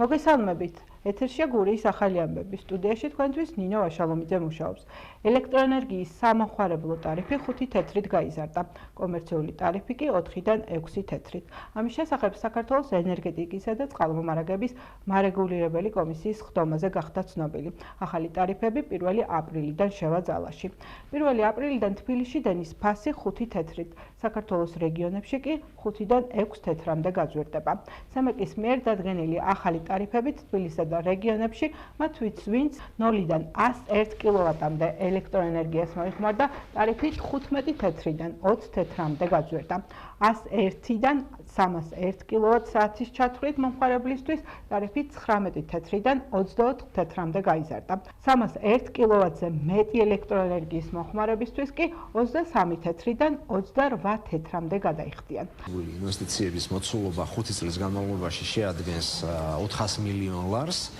მოგესალმებით. ეთერშია გურიის ახალი ამბები. სტუდიაში თქვენთვის ნინო ვაშალომიძე მუშაობს. ელექტროენერგიის სამომხმარებლო ტარიფი 5 თეთრით გაიზარდა. კომერციული ტარიფი კი 4-დან 6 თეთრით. ამის შესახებ საქართველოს ენერგეტიკისა და წყალმომარაგების მარეგულირებელი კომისიის ხდომაზე გახდა ცნობილი. ახალი ტარიფები 1 აპრილიდან შევა ძალაში. 1 აპრილიდან თბილისში დენის ფასი 5 თეთრით. საქართველოს რეგიონებში კი 5-დან 6 თეთრამდე გაძვირდება. სამეკის მიერ დადგენილი ახალი ტარიფებით თბილისსა და რეგიონებში მათ ვინც 0-დან 101 კილოვატამდე ელექტროენერგიას მოიხმარდა, ტარიფი 15 თეთრიდან 20 თეთრამდე გაძვირდა. 101-დან 301 კილოვატ-საათის ჩათვლით მომხმარებლისთვის ტარიფი 19 თეთრიდან 24 თეთრამდე გაიზარდა. 301 კილოვატზე მეტი ელექტროენერგიის მომხმარებისთვის კი 23 თეთრიდან 28 თეთრამდე გადაიხდიან. ინვესტიციების მოცულობა 5 წლის განმავლობაში შეადგენს 400 მილიონ ლარს,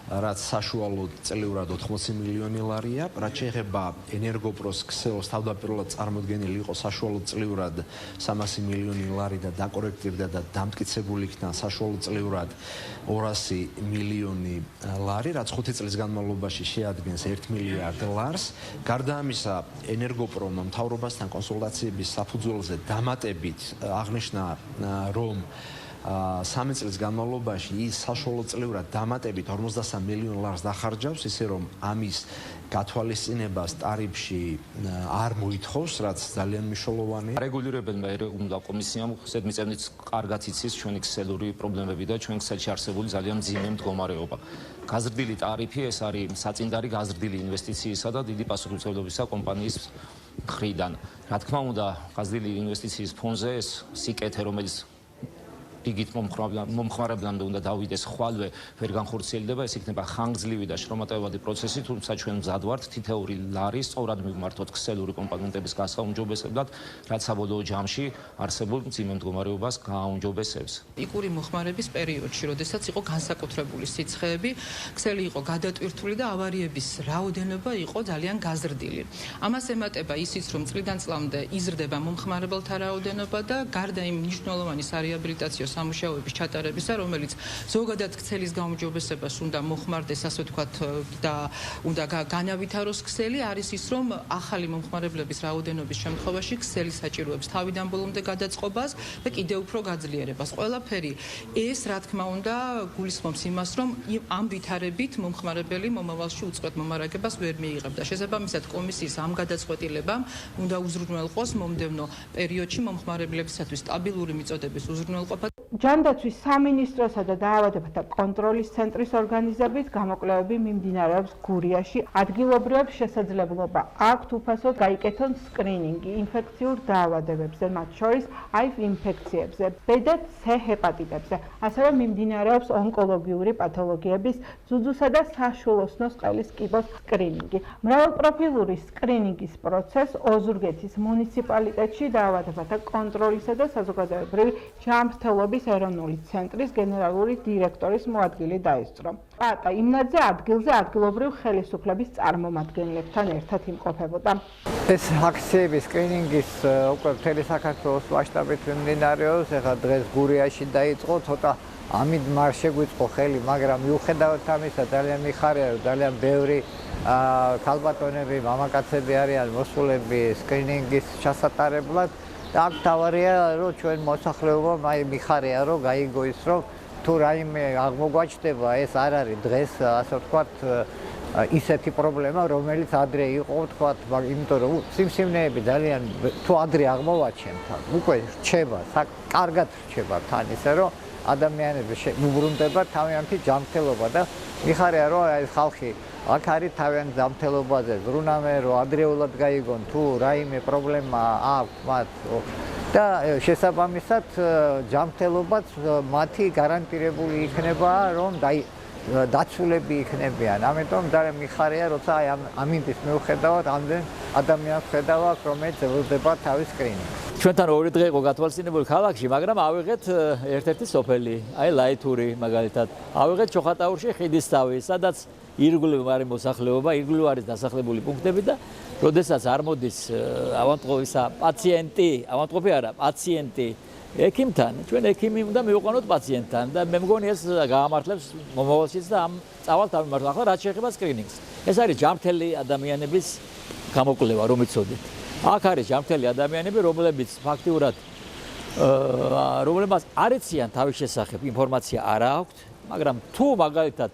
რაც საშუალოდ წლიურად 80 მილიონი ლარია. რაც შეეხება ენერგოპროს ქსელს, თავდაპირველად წარმოდგენილი იყო საშუალოდ წლიურად 300 მილიონი ლარი და დაკორექტირდა და დამტკიცებული იქნა საშუალოდ წლიურად 200 მილიონი ლარი, რაც 5 წლის განმავლობაში შეადგენს 1 მილიარდ ლარს. გარდა ამისა, ენერგოპრომ მთავრობასთან კონსულტაციების საფუძველზე დამატებით აღნიშნა, რომ 3 წლის განმავლობაში ის საშუალოდ წლიურად დამატებით 53 მილიონ ლარს დახარჯავს, ისე რომ ამის გათვალისწინებას ტარიფში არ მოითხოვს, რაც ძალიან მნიშვნელოვანია. რეგულირებელმა უნდა კომისიამ ზედმიწევნით კარგად იცის ჩვენი ქსელური პრობლემები და ჩვენ ქსელში არსებული ძალიან მძიმე მდგომარეობა. გაზრდილი ტარიფი ეს არის საწინდარი გაზრდილი ინვესტიციისა და დიდი პასუხისმგებლობისა კომპანიის მხრიდან. რა თქმა უნდა, გაზრდილი ინვესტიციის ფონზე ეს სიკეთე, რომელიც იგით მომხმარებლამდე უნდა დავიდეს ხვალვე ვერ განხორციელდება, ეს იქნება ხანგრძლივი და შრომატევადი პროცესი, თუმცა ჩვენ მზად ვართ თითეული ლარი სწორად მივმართოთ ქსელური კომპონენტების გასაუმჯობესებლად, რაც საბოლოო ჯამში არსებულ მძიმე მდგომარეობას გააუმჯობესებს. იკური მოხმარების პერიოდში, როდესაც იყო განსაკუთრებული სიცხეები, ქსელი იყო გადატვირთული და ავარიების რაოდენობა იყო ძალიან გაზრდილი. ამას ემატება ისიც, რომ წლიდან წლამდე იზრდება მომხმარებელთა რაოდენობა და გარდა იმ მნიშვნელოვანი სარეაბილიტაციო სამუშაოების ჩატარებისა, რომელიც ზოგადად ქსელის გაუმჯობესებას უნდა მოხმარდეს, ასე ვთქვათ, და უნდა განავითაროს ქსელი, არის ის, რომ ახალი მომხმარებლების რაოდენობის შემთხვევაში ქსელი საჭიროებს თავიდან ბოლომდე გადაწყობას და კიდევ უფრო გაძლიერებას. ყველაფერი ეს, რა თქმა უნდა, გულისხმობს იმას, რომ ამ ვითარებით მომხმარებელი მომავალში უწყვეტ მომარაგებას ვერ მიიღებდა. შესაბამისად, კომისიის ამ გადაწყვეტილებამ უნდა უზრუნველყოს მომდევნო პერიოდში მომხმარებლებისათვის სტაბილური მიწოდების უზრუნველყოფა. ჯანდაცვის სამინისტროსა და დაავადებათა კონტროლის ცენტრის ორგანიზებით გამოკვლევები მიმდინარეობს გურიაში. ადგილობრივებს შესაძლებლობა აქვთ უფასოდ გაიკეთონ სკრინინგი ინფექციურ დაავადებებზე, მათ შორის HIV ინფექციებზე, B და C ჰეპატიტებზე. ასევე მიმდინარეობს ონკოლოგიური პათოლოგიების, ძუძუსა და საშვილოსნოს ყელის კიბოს სკრინინგი. მრავალპროფილური სკრინინგის პროცესს ოზურგეთის მუნიციპალიტეტში დაავადებათა კონტროლისა და საზოგადოებრივი ჯანმრთელობის ეროვნული ცენტრის გენერალური დირექტორის მოადგილე დაესწრო. პატა იმნაძე ადგილზე ადგილობრივ ხელისუფლების წარმომადგენლებთან ერთად იმყოფებოდა. ეს აქციები სკრინინგის უკვე მთელი საქართველოს მასშტაბით მიმდინარეობს. ეხლა დღეს გურიაში დაიწყო, ცოტა ამით მარ შეგვიწყო ხელი, მაგრამ მიუხედავად ამისა ძალიან მიხარია, რომ ძალიან ბევრი ქალბატონები, მამაკაცები არიან მოსულები სკრინინგის ჩასატარებლად. აქ თავარია, რომ ჩვენ მოსახლეობამ მიხარია, რომ გაიგო ის, რომ თუ რაიმე აღმოგვაჩნდება, ეს არ არის დღეს, ასე ვთქვათ, ისეთი პრობლემა, რომელიც ადრე იყო, ვთქვათ, იმიტომ რომ სიმსივნეები ძალიან თუ ადრე აღმოვაჩენთ, უკვე რჩება, კარგად რჩება თან ისე, რომ ადამიანები უბრუნდება თავიანთი ჯანმრთელობა და მიხარია, რომ ეს ხალხი აქ არის თავიანთ ჯანმრთელობაზე ზრუნავენ, რომ ადრეულად გაიგონ თუ რაიმე პრობლემა აქვს მათ და შესაბამისად ჯანმრთელობაც მათი გარანტირებული იქნება, რომ დაცულები იქნებიან. ამიტომ ძალიან მიხარია, როცა ამინდის მიუხედავად ამდენ ადამიანს ხედავ, რომელიც ველდება თავის სკრინინგს. ჩვენთან 2 დღე იყო გათვალისწინებული ქალაქში, მაგრამ ავიღეთ ერთ-ერთი სოფელი, აი ლაითური მაგალითად. ავიღეთ ჩოხატაურში ხიდისთავი, სადაც ირგვლივ არის მოსახლეობა, ირგვლივ არის დასახლებული პუნქტები და როდესაც არ მოდის ავადმყოფისა პაციენტი, ავადმყოფი არა, პაციენტი ექიმთან, ჩვენ ექიმი უნდა მივიყვანოთ პაციენტთან და მე მგონი ეს გაამართლებს მომავალშიც და ამ წავალთ ამიმართლა. ახლა რაც შეეხება სკრინინგს. ეს არის ჯანმრთელი ადამიანების გამოკვლევა, რომ იცოდეთ. აქ არის ჯანმრთელი ადამიანები, რომლებიც ფაქტიურად რომლებსაც არ იციან თავის შესახებ ინფორმაცია არ აქვთ, მაგრამ თუ მაგალითად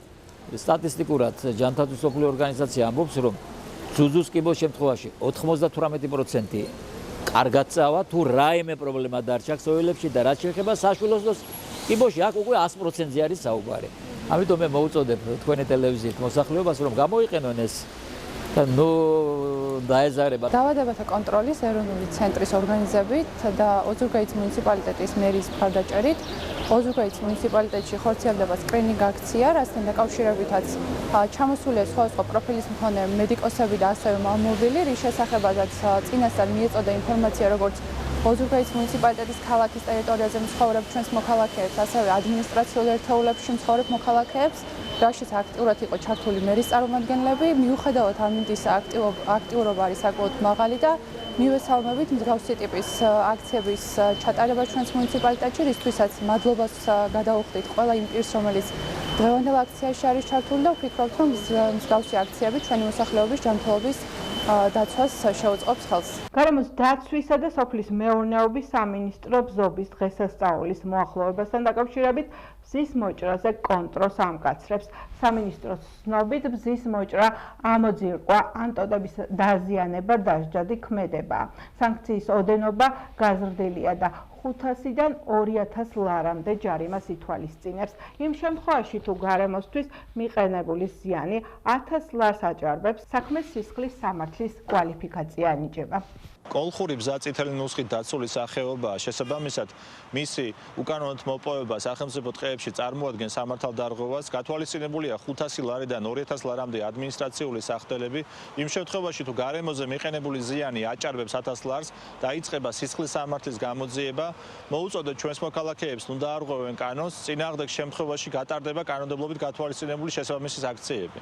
სტატისტიკურად ჯანმრთელობის მსოფლიო ორგანიზაცია ამბობს, რომ ზუზუს კიბოს შემთხვევაში 98% კარგად წავა, თუ რაიმე პრობლემა დარჩა ქსოვილებში და რაც შეეხება საშვილოსნოს კიბოში, აქ უკვე 100%-ზე არის საუბარი. ამიტომ მე მოუწოდებ თქვენი ტელევიზიით მოსახლეობას, რომ გამოიყენონ ეს და დაეზარება. დაავადებათა კონტროლის ეროვნული ცენტრის ორგანიზებით და ოზურგაიც მუნიციპალიტეტის მერის მხარდაჭერით ოზურგაიც მუნიციპალიტეტში ხორციელდება სკრინინგ აქცია, რასთან დაკავშირებითაც ჩამოსულია სხვადასხვა პროფილის მქონე მედიკოსები და ასევე მამობილი, რის შესახებადაც წინასწარ მიეწოდა ინფორმაცია, როგორც ოზურგაიც მუნიციპალიტეტის ქალაქის ტერიტორიაზე მცხოვრებ ჩვენს მოქალაქეებს, ასევე ადმინისტრაციულ ერთეულებში მცხოვრებ მოქალაქეებს, რაშიც აქტიურად იყო ჩართული მერის წარმომადგენლები, მიუხედავად ამინდის აქტიურობა არის საკმაოდ მაღალი და მივესალმებით მსგავსი ტიპის აქციების ჩატარება ჩვენს მუნიციპალიტეტში, რისთვისაც მადლობას გადავუხდით ყველა იმ პირს, რომელიც დღევანდელ აქციაში არის ჩართული და ვფიქრობთ, რომ მსგავსი აქციები ჩვენი მოსახლეობის ჯანმრთელობის დაცვას შეუწყობს ხელს. გარემოს დაცვისა და სოფლის მეურნეობის სამინისტრო ბზობის დღესასწაულის მოახლოებასთან დაკავშირებით ბზის მოჭრაზე კონტროლს ამკაცრებს. სამინისტროს ცნობით ბზის მოჭრა ამოძირკვა ან ტოტების დაზიანება დასჯადი ქმედება. სანქციის ოდენობა გაზრდილია და 500-დან 2000 ლარამდე ჯარიმას ითვალისწინებს. იმ შემთხვევაში, თუ გარემოსთვის მიყენებული ზიანი 1000 ლარს აჭარბებს, საქმეს სისხლის სამართლის კვალიფიკაცია ანიჭება. კოლხური ბზა წითელი ნუსხით დაცული სახეობაა, შესაბამისად მისი უკანონოდ მოპოვება სახელმწიფო ტყეებში წარმოადგენს სამართალდარღვევას, გათვალისწინებულია 500 ლარიდან 2000 ლარამდე ადმინისტრაციული სახდელები. იმ შემთხვევაში, თუ გარემოზე მიყენებული ზიანი აჭარბებს 1000 ლარს, დაიწყება სისხლის სამართლის გამოძიება. მოუწოდეთ ჩვენს მოქალაქეებს, ნუ დაარღვევენ კანონს, წინააღმდეგ შემთხვევაში გატარდება კანონმდებლობით გათვალისწინებული შესაბამისი საქციები.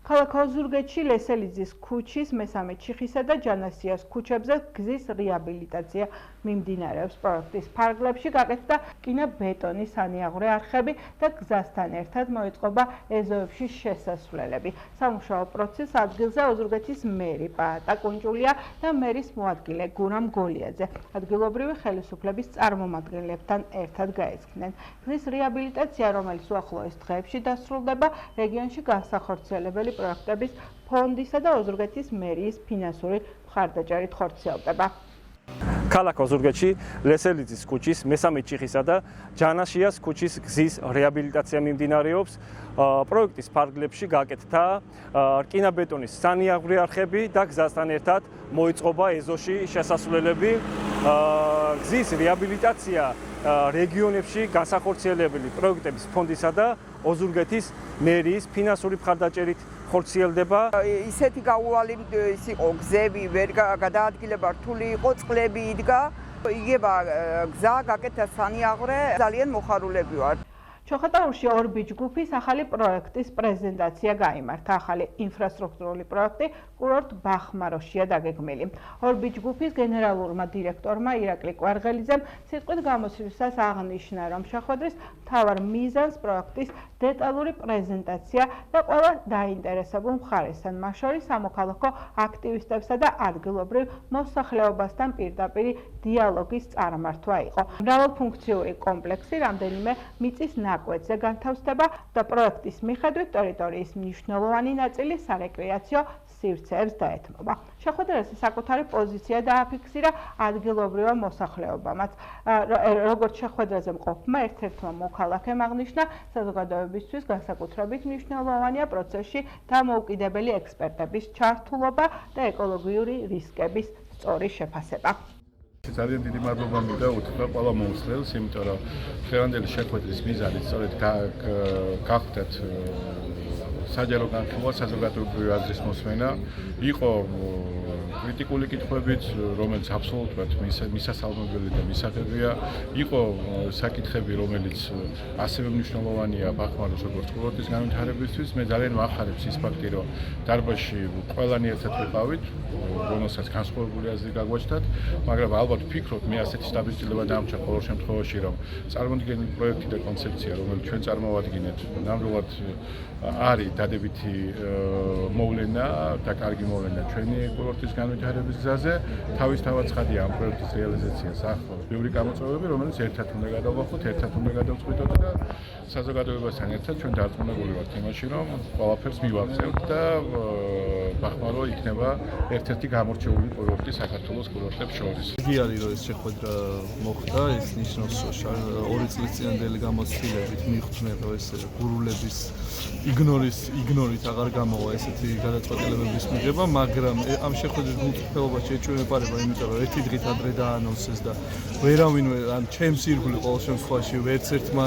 ქალაქ ოზურგეთში ლესელიძის ქუჩის, მესამე ჩიხისა და ჯანასიას ქუჩებზე გზის რეაბილიტაცია მიმდინარეობს. პროექტის ფარგლებში გაკეთდა კინაბეტონის სანიაღვრე არხები და გზასთან ერთად მოეწყობა ეზოებში შესასვლელები. სამუშაო პროცესს ადგილზე ოზურგეთის მერი პაატა კუნჭულია და მერის მოადგილე გურამ გოლიაძე ადგილობრივი ხელისუფლების წარმომადგენლებთან ერთად გაეცქნენ. გზის რეაბილიტაცია, რომელიც უახლოეს დღეებში დასრულდება, რეგიონში განსახორციელებელი პროექტების ფონდისა და ოზურგეთის მერიის ფინანსური მხარდაჭერით ხორციელდება. ქალაქ ოზურგეთში ლესელიძის ქუჩის, მესამე ჩიხისა და ჯანაშიას ქუჩის გზის რეაბილიტაცია მიმდინარეობს. პროექტის ფარგლებში გაკეთდა რკინაბეტონის სანიაღვრე არხები და გზასთან ერთად მოიწყობა ეზოში შესასვლელები. გზის რეაბილიტაცია რეგიონებში განსახორციელებელი პროექტების ფონდისა და ოზურგეთის მერიის ფინანსური მხარდაჭერით ხორციელდება. ისეთი გაუვალი იყო გზები, ვერ გადაადგილება რთული იყო, წყლები იდგა, იგება გზა, გაკეთდა სანიაღვრე, ძალიან მოხარულები ვარ. ჩოხატაურში ორბი ჯგუფის ახალი პროექტის პრეზენტაცია გაიმართა. ახალი ინფრასტრუქტურული პროექტი კურორტ ბახმაროშია დაგეგმილი. ორბი ჯგუფის გენერალურმა დირექტორმა ირაკლი კვარღელიძემ სიტყვით გამოსვლისას აღნიშნა, რომ შეხვედრის მთავარ მიზანს პროექტის დეტალური პრეზენტაცია და ყველა დაინტერესებულ მხარესთან, მათ შორის სამოქალაქო აქტივისტებსა და ადგილობრივ მოსახლეობასთან პირდაპირ დიალოგის წარმართვა იყო. მრავალფუნქციური კომპლექსი რამდენიმე მიწის ნაკვეთზე განთავსდება და პროექტის მიხედვით ტერიტორიის მნიშვნელოვანი ნაწილი სარეკრეაციო სივრცეებს დაეთმობა. შეხვედრაზე საკუთარი პოზიცია დააფიქსირა ადგილობრივმა მოსახლეობამაც. როგორც შეხვედრაზე მყოფმა ერთ-ერთმა მოქალაქემ აღნიშნა, საზოგადოებისთვის განსაკუთრებით მნიშვნელოვანია პროცესში დამოუკიდებელი ექსპერტების ჩართულობა და ეკოლოგიური რისკების სწორი შეფასება. ძალიან დიდი მადლობა მინდა უთხრა ყველა მომსვლელს, იმიტომ რომ დღევანდელი შეხვედრის მიზანი სწორედ გახდათ საჯარო განხილვა, საზოგადოებრივი აზრის მოსმენა, იყო კრიტიკული კითხვებიც, რომელიც აბსოლუტურად მისასალმებელი და მისაღებია, იყო საკითხები, რომელიც ასევე მნიშვნელოვანია ბახმაროს როგორც კურორტის განვითარებისთვის. მე ძალიან ვახარებ ის ფაქტი, რომ დარბაზში ყველანი ერთად ვიყავით, რომელსაც განსხვავებული აზრი გაგვაჩნდათ, მაგრამ ალბათ ვფიქრობ, მე ასეთი სტაბილიზება დამჭა ყოველ შემთხვევაში, რომ წარმოდგენილი პროექტი და კონცეფცია, რომელიც ჩვენ წარმოვადგინეთ, ნამდვილად არის დადებითი მოვლენა და კარგი მოვლენა ჩვენი კურორტის განვითარების გზაზე. თავისთავად ცხადია ამ პროექტის რეალიზაციას ახლავს ბევრი გამოწვევები, რომელიც ერთად უნდა გადავახოთ, ერთად უნდა გადავწყვიტოთ და საზოგადოებასთან ერთად ჩვენ დარწმუნებული ვართ იმაში, რომ ყველაფერს მივაღწევთ და ბახმარო იქნება ერთ-ერთი გამორჩეული კურორტი საქართველოს კურორტებს შორის. იგი არის რომ ეს შეხვედრა მოხდა, ეს ნიშნავს რომ 2 წლის წინანდელი გამოცდილებით მიხვდნენ რომ ეს გურულების იგნორით აღარ გამოვა ესეთი გადაწყვეტილებების მიღება, მაგრამ ამ შეხვედრის გულწრფელობაში ეჭვმეპარება, იმიტომ რომ ერთი დღით ადრე დაანონსეს და ვერავინვე ან ჩემს ირგვლივ ყოველ შემთხვევაში ვერც ერთმა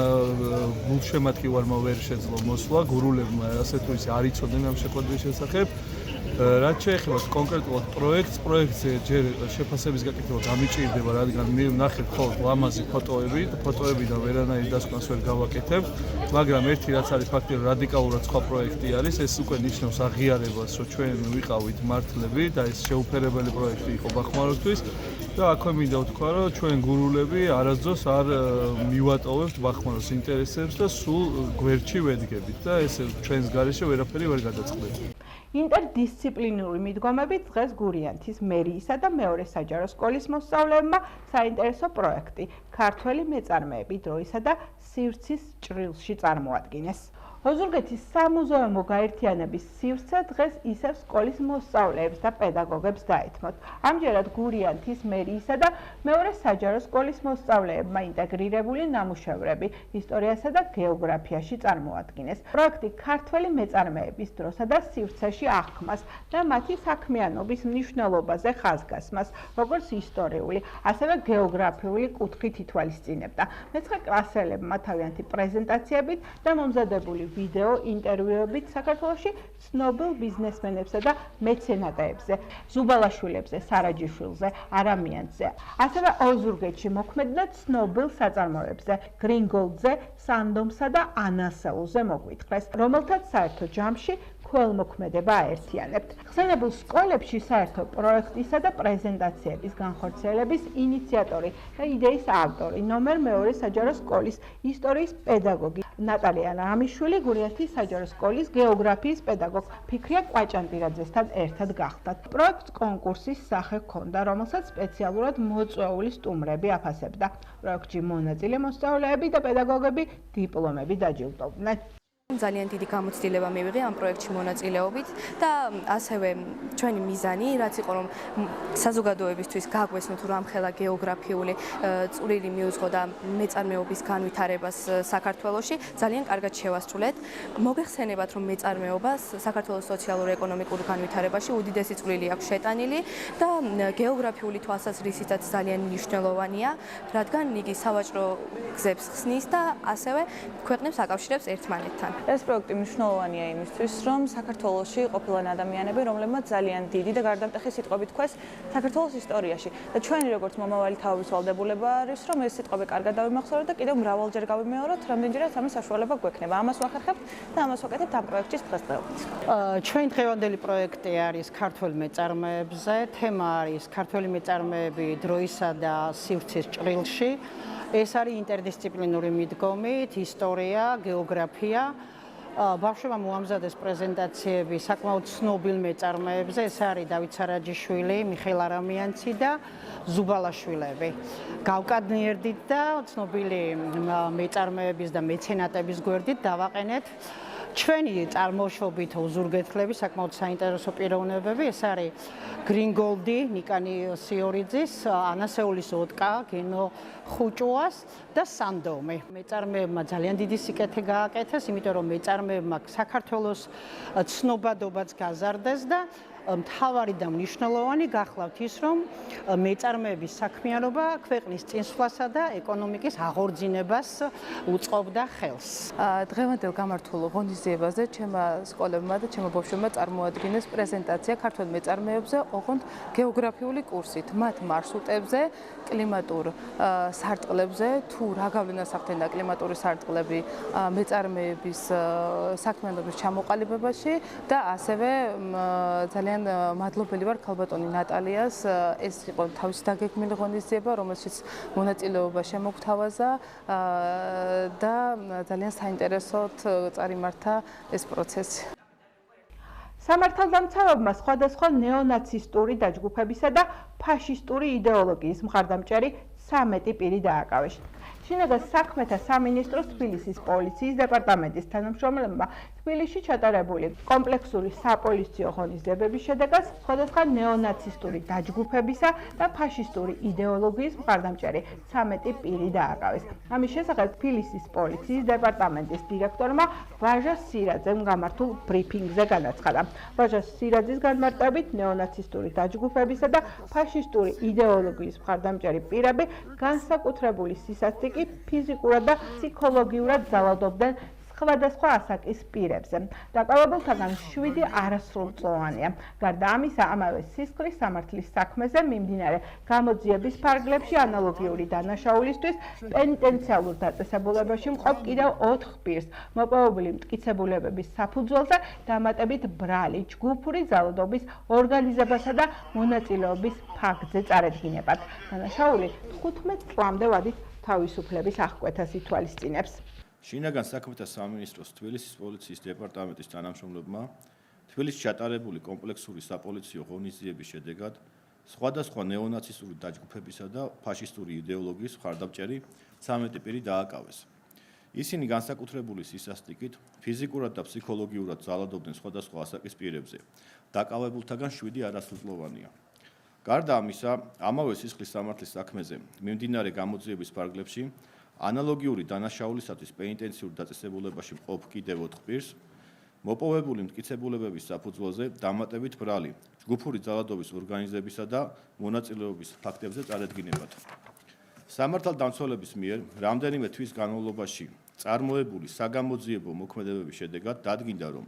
გულშემატკივარმა ვერ შეძლო მოსვლა, გურულებმა ასე თუ ისე არ იცოდნენ ამ შეხვედრის შესახებ. რაც შეეხება კონკრეტულად პროექტზე ჯერ შეფასების გაკეთება გამიჭირდება, რადგან მე ვნახეთ მხოლოდ ლამაზი ფოტოები და ვერანაირ დასკვნას ვერ გავაკეთებ, მაგრამ ერთი რაც არის ფაქტი, რომ რადიკალურად სხვა პროექტი არის, ეს უკვე ნიშნავს აღიარებას, რომ ჩვენ ვიყავით მართლები და ეს შეუფერებელი პროექტი იყო ბახმაროსთვის და აქვე მინდა ვთქვა, რომ ჩვენ გურულები არასდროს არ მივატოვებთ ბახმაროს ინტერესებს და სულ გვერდში ვედგებით და ეს ჩვენს გარეშე ვერაფერი ვერ გადაწყდება. ინტერდისციპლინური მიდგომებით დღეს გურიანთის მერიისა და მეორე საჯარო სკოლის მოსწავლეებმა საინტერესო პროექტი ქართველი მეწარმეები დროისა და სივრცის ჭრილში წარმოადგინეს. ოზურგეთის სამუზეუმო გაერთიანების სივრცე დღეს ისევ სკოლის მოსწავლეებს და პედაგოგებს დაეთმოთ. ამჯერად გურიანთის მერიისა და მეორე საჯარო სკოლის მოსწავლეებმა ინტეგრირებული ნამუშევრები ისტორიასა და გეოგრაფიაში წარმოადგინეს. პროექტი ქართველი მეწარმეების დროსა და სივრცეში აღქმას და მათი საქმიანობის მნიშვნელობაზე ხაზგასმას, როგორც ისტორიული, ასევე გეოგრაფიული კუთხით ითვალისწინებდა. მეცხრე კლასელებმა თავიანთი პრეზენტაციებით და მომზადებული ვიდეო ინტერვიუებით საქართველოში ცნობილ ბიზნესმენებსა და მეცენატეებზე, ზუბალაშვილებზე, სარაჯიშვილზე, არამიანძე, ასევე ოზურგეთში მოქმედნე ცნობილ საწარმოებზე, გრინგოლდზე, სანდომსა და ანასეულზე მოგვითხეს, რომელთაც საერთო ჯამში ქველმოქმედება აერთიანებთ. ხსენებულ სკოლებში საერთო პროექტისა და პრეზენტაციების განხორციელების ინიციატორი და იდეის ავტორი, ნომერ მეორე საჯარო სკოლის ისტორიის პედაგოგი ნატალია რამიშვილი, გურიანთის საჯარო სკოლის გეოგრაფიის პედაგოგი ფიქრია კვაჭანტირაძესთან ერთად გახდათ. პროექტს კონკურსის სახე ჰქონდა, რომელსაც სპეციალურად მოწვეული სტუმრები აფასებდა. პროექტში მონაწილე მოსწავლეები და პედაგოგები დიპლომები დაჯილდოვდნენ. ძალიან დიდი გამოცდილება მივიღე ამ პროექტში მონაწილეობით და ასევე ჩვენი მიზანი, რაც იყო რომ საზოგადოებისთვის გაგვესმოთ, რომ ამხელა გეოგრაფიული წვრილი მიუძღო და მეწარმეობის განვითარებას საქართველოში ძალიან კარგად შევასრულეთ. მოგეხსენებათ, რომ მეწარმეობას საქართველოს სოციალურ-ეკონომიკურ განვითარებაში უდიდესი წვლილი აქვს შეტანილი და გეოგრაფიული თვალსაზრისითაც ძალიან მნიშვნელოვანია, რადგან იგი სავაჭრო გზებს ხსნის და ასევე ქვეყნებს აკავშირებს ერთმანეთთან. ეს პროექტი მნიშვნელოვანია იმისთვის, რომ საქართველოში ყოფილან ადამიანები, რომლებმაც ძალიან დიდი და გარდამტეხი სიტყვები თქვეს საქართველოს ისტორიაში და ჩვენი როგორც მომავალი თავის ვალდებულება არის, რომ ეს სიტყვები კარგად დავიმახსოვროთ და კიდევ მრავალჯერ გავიმეოროთ, რამდენჯერაც ამის საშუალება გვექნება. ამას ვახერხებთ და ამას ვაკეთებთ ამ პროექტის დღესდღეობით. ჩვენ დღევანდელი პროექტი არის ქართველ მეწარმეებზე, თემა არის ქართველი მეწარმეები დროისა და სივრცის ჭრილში. ეს არის ინტერდისციპლინური მიდგომით, ისტორია, გეოგრაფია. ბავშვებმა მოამზადეს პრეზენტაციები საკმაოდ ცნობილ მეწარმეებზე, ეს არის დავით სარაჯიშვილი, მიხეილ არამიანცი და ზუბალაშვილები. გავკადნიერდით და ცნობილი მეწარმეების და მეცენატების გვერდით დავაყენეთ ჩვენი წარმოშობით ოზურგეთლები საკმაოდ საინტერესო პიროვნებები, ეს არის გრინგოლდი, ნიკანი სიორიძის, ანასეულის ოტკა, გენო ხუჭუას და სანდომი. მეწარმეებმა ძალიან დიდი სიკეთე გააკეთეს, იმიტომ რომ მეწარმეებმა საქართველოს ცნობადობაც გაზარდეს და მთავარი და მნიშვნელოვანი გახლავთ ის, რომ მეწარმეების საქმიანობა ქვეყნის წინსვლასა და ეკონომიკის აღორძინებას უწყობდა ხელს. დღევანდელ გამართულ ღონისძიებაზე ჩემმა სკოლებმა და ჩემმა ბავშვებმა წარმოადგინეს პრეზენტაცია ქართველ მეწარმეებზე, ოღონდ გეოგრაფიული კურსით, მათ მარშრუტებზე, კლიმატურ სარტყლებზე, თუ რა გავლენას ახდენდა კლიმატური სარტყლები მეწარმეების საქმიანობის ჩამოყალიბებაში და ასევე ძალიან მადლობელი ვარ ქალბატონი ნატალიას, ეს იყო თავისი დაგეგმილი ღონისძიება, რომელშიც მონაწილეობა შემოგთავაზა და ძალიან საინტერესოდ წარიმართა ეს პროცესი. სამართალდამცავებმა სხვადასხვა ნეონაცისტური დაჯგუფებისა და ფაშისტური იდეოლოგიის მხარდამჭერი 13 პირი დააკავეს. შინაგან საქმეთა სამინისტროს თბილისის პოლიციის დეპარტამენტის თანამშრომლებმა თბილისში ჩატარებული კომპლექსური საპოლიციო ღონისძიებების შედეგად სხვადასხვა ნეონაცისტური დაჯგუფებისა და ფაშისტური იდეოლოგიის მხარდამჭერი 13 პირი დააკავეს. ამის შესახებ თბილისის პოლიციის დეპარტამენტის დირექტორმა ვაჟა სირაძემ გამართულ ბრიფინგზე განაცხადა. ვაჟა სირაძის განმარტებით ნეონაცისტური დაჯგუფებისა და ფაშისტური იდეოლოგიის მხარდამჭერი პირები განსაკუთრებული სისასტიკით ფიზიკურად და ფსიქოლოგიურად ძალადობდნენ სხვადასხვა ასაკის პირებზე. დაკავებულთაგან 7 არასრულწლოვანია. გარდა ამისა, ამავე სისხლის სამართლის საქმეზე მიმდინარე გამოძიების ფარგლებში ანალოგიური დანაშაულისთვის პენიტენციალურ დაწესებულებაში მყოფ კიდევ 4 პირს მოპოვებული მტკიცებულებების საფუძველზე დამატებით ბრალი, ჯგუფური ძალადობის ორგანიზებასა და მონაწილეობის ფაქტზე წარედგინებად. დანაშაული 15 წლამდე ვადით თავისუფლების აღკვეთას ითვალისწინებს. შინაგან საქმეთა სამინისტროს თბილისის პოლიციის დეპარტამენტის თანამშრომლებმა თბილისში ჩატარებული კომპლექსური საპოლიციო ღონისძიების შედეგად სხვადასხვა ნეონაცისტური დაჯგუფებისა და ფაშისტური იდეოლოგიის მხარდამჭერი 13 პირი დააკავეს. ისინი განსაკუთრებული სისასტიკით ფიზიკურად და ფსიქოლოგიურად ძალადობდნენ სხვადასხვა ასაკის პირებზე. დაკავებულთაგან 7 არასრულწლოვანია. გარდა ამისა, ამავე სისხლის სამართლის საქმეზე მიმდინარე გამოძიების ფარგლებში ანალოგიური დანაშაულისათვის პენიტენციურ დაწესებულებაში მყოფ კიდევ 4 პირს მოპოვებული მტკიცებულებების საფუძველზე დამატებით ბრალი, ჯგუფური ძალადობის ორგანიზებისა და მონაწილეობის ფაქტებზე წარედგინებად. სამართალდამცველების მიერ რამდენიმე თვის განმავლობაში წარმოებული საგამოძიებო მოქმედებების შედეგად დადგინდა, რომ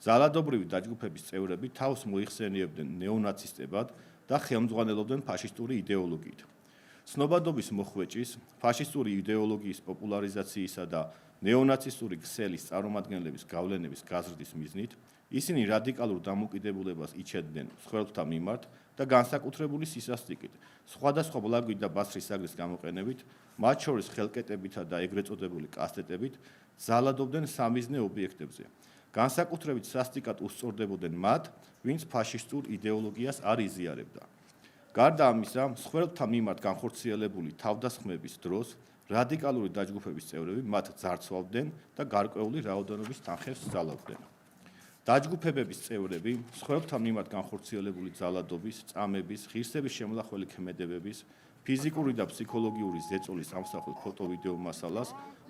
ძალადობრივი დაჯგუფების წევრები თავს მოიხსენიებდნენ ნეონაცისტებად და ხელმძღვანელობდნენ ფაშისტური იდეოლოგიით. ცნობადობის მოხვეჭის, ფაშისტური იდეოლოგიის პოპულარიზაციისა და ნეონაცისტური ქსელის წარმომადგენლების გავლენების გაზრდის მიზნით ისინი რადიკალურ დამოკიდებულებას იჩენდნენ მსხვერპლთა მიმართ და განსაკუთრებული სისასტიკით, სხვადასხვა ბლაგვით და ბასრისაგრის გამოყენებით, მათ შორის ხელკეტებითა და ეგრეთ წოდებული კასტეტებით ძალადობდნენ სამიზნე ობიექტებზე. განსაკუთრებით სასტიკად უსწორდებოდნენ მათ, ვინც ფაშისტურ იდეოლოგიას არ იზიარებდა. გარდა ამისა, მსხვერპლთა მიმართ განხორციელებული თავდასხმების დროს რადიკალური დაჯგუფების წევრები მათ ძარცვავდნენ და გარკვეული რაოდენობის თანხებს ძალავდნენ. დაჯგუფებების წევრები მსხვერპლთა მიმართ განხორციელებული ძალადობის, წამების, ღირსების შემლახველი ქმედებების, ფიზიკური და ფსიქოლოგიური ზეწოლის ამსახველ ფოტო-ვიდეო მასალას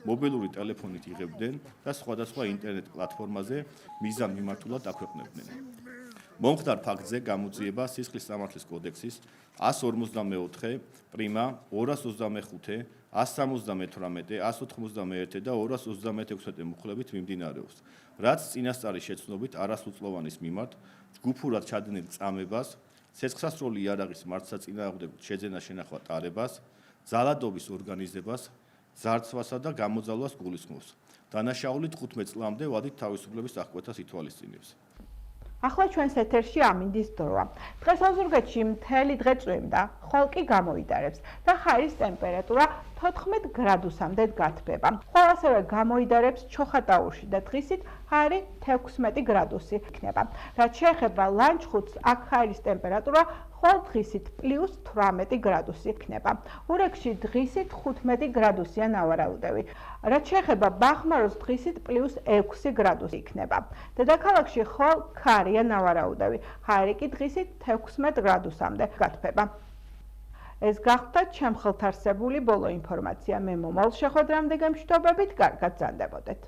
მობილური ტელეფონით იღებდნენ და სხვადასხვა ინტერნეტ პლატფორმაზე მიზანმიმართულად აქვეყნებდნენ. მომხდარ ფაქტზე გამოძიება სისხლის სამართლის კოდექსის 154 პრიმა 225 178 191 და 236 მუხლებით მიმდინარეობს, რაც წინასწარი შეცნობით არასრულწლოვანის მიმართ ჯგუფურად ჩადენილ წამებას, ცეცხლსასროლი იარაღის მართლსაწინააღმდეგო შეძენა შენახვა ტარებას, ძალადობის ორგანიზებას, ძარცვასა და გამოძალვას გულისხმობს. დანაშაული 15 წლამდე ვადით თავისუფლების აღკვეთას ითვალისწინებს. ახლა ჩვენს ეთერში ამინდის დროა. დღეს ოზურგეთში მთელი დღე წვიმდა, ხვალკი გამოიდარებს და ჰაერის ტემპერატურა 14 გრადუსამდე გათბება. ხვალ ასევე გამოიდარებს ჩოხატაურში და დღისით ჰაერი 16 გრადუსი იქნება. რაც შეეხება ლანჩხუთს, აქ ჰაერის ტემპერატურა ხვალ დღისით +18 გრადუსი იქნება. ურეკში დღისით 15 გრადუსია ნავარაუდევი. რაც შეეხება ბახმაროს, დღისით +6 გრადუსი იქნება. დედაქალაქში ხვალ ქარია ნავარაუდევი. ჰაერი კი დღისით 16 გრადუსამდე გათბება. ეს გახდა ჩემ ხელთ არსებული ბოლო ინფორმაცია. მე მომავალ შეხვედრამდე გემშვიდობებით, კარგად გრძანდებოდეთ.